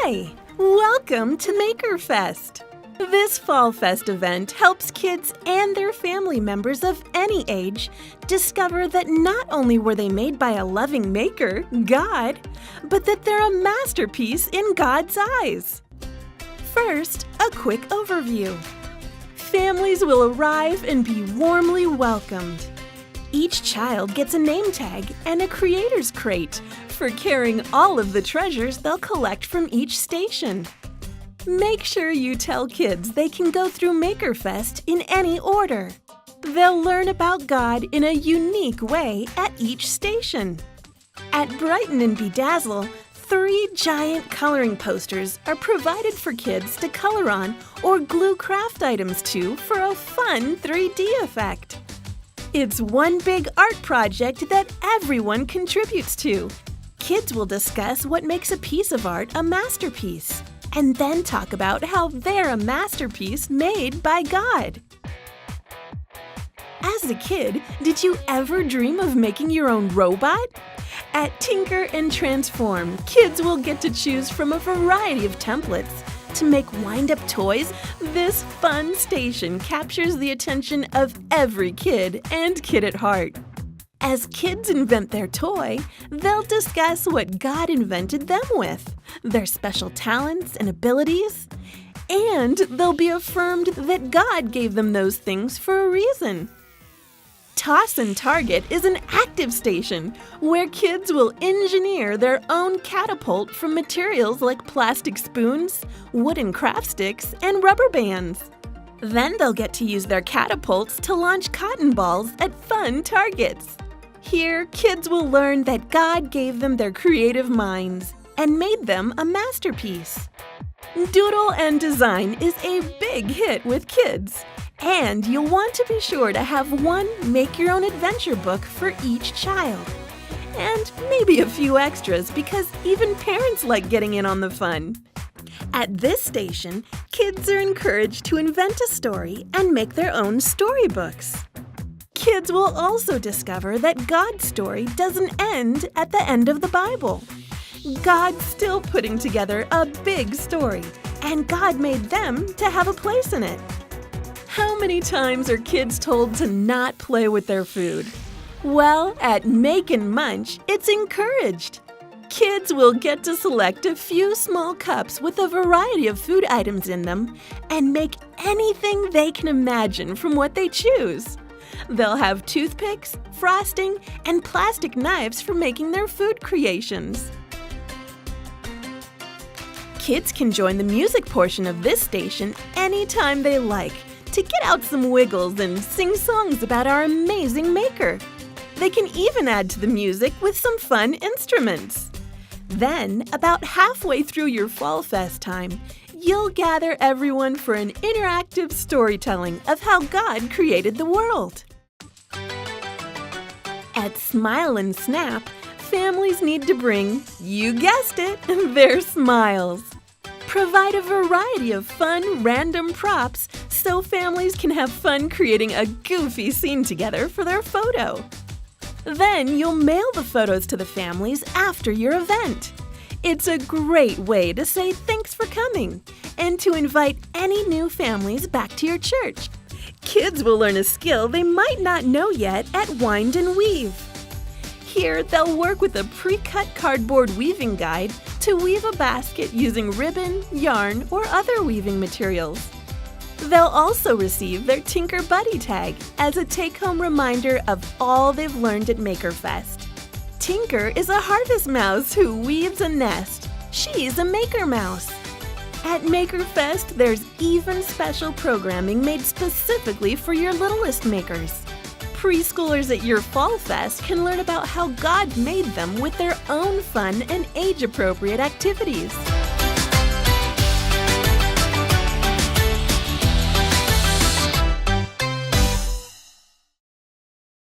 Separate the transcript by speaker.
Speaker 1: Hi! Welcome to MakerFest! This Fall Fest event helps kids and their family members of any age discover that not only were they made by a loving maker, God, but that they're a masterpiece in God's eyes. First, a quick overview. Families will arrive and be warmly welcomed. Each child gets a name tag and a creator's crate for carrying all of the treasures they'll collect from each station. Make sure you tell kids they can go through MakerFest in any order. They'll learn about God in a unique way at each station. At Brighten Bedazzle, 3 giant coloring posters are provided for kids to color on or glue craft items to for a fun 3D effect. It's one big art project that everyone contributes to. Kids will discuss what makes a piece of art a masterpiece, and then talk about how they're a masterpiece made by God. As a kid, did you ever dream of making your own robot? At Tinker and Transform, kids will get to choose from a variety of templates. To make wind-up toys, this fun station captures the attention of every kid and kid at heart. As kids invent their toy, they'll discuss what God invented them with, their special talents and abilities, and they'll be affirmed that God gave them those things for a reason. Toss and Target is an active station where kids will engineer their own catapult from materials like plastic spoons, wooden craft sticks, and rubber bands. Then they'll get to use their catapults to launch cotton balls at fun targets. Here, kids will learn that God gave them their creative minds and made them a masterpiece. Doodle Design is a big hit with kids. And you'll want to be sure to have one make-your-own-adventure book for each child. And maybe a few extras because even parents like getting in on the fun. At this station, kids are encouraged to invent a story and make their own storybooks. Kids will also discover that God's story doesn't end at the end of the Bible. God's still putting together a big story, and God made them to have a place in it. How many times are kids told to not play with their food? Well, at Make and Munch, it's encouraged. Kids will get to select a few small cups with a variety of food items in them and make anything they can imagine from what they choose. They'll have toothpicks, frosting, and plastic knives for making their food creations. Kids can join the music portion of this station anytime they like, to get out some wiggles and sing songs about our amazing maker. They can even add to the music with some fun instruments. Then, about halfway through your Fall Fest time, you'll gather everyone for an interactive storytelling of how God created the world. At Smile and Snap, families need to bring, you guessed it, their smiles. Provide a variety of fun, random props so families can have fun creating a goofy scene together for their photo. Then you'll mail the photos to the families after your event. It's a great way to say thanks for coming and to invite any new families back to your church. Kids will learn a skill they might not know yet at Wind and Weave. Here, they'll work with a pre-cut cardboard weaving guide to weave a basket using ribbon, yarn, or other weaving materials. They'll also receive their Tinker Buddy tag as a take-home reminder of all they've learned at MakerFest. Tinker is a harvest mouse who weaves a nest. She's a maker mouse. At MakerFest, there's even special programming made specifically for your littlest makers. Preschoolers at your Fall Fest can learn about how God made them with their own fun and age-appropriate activities.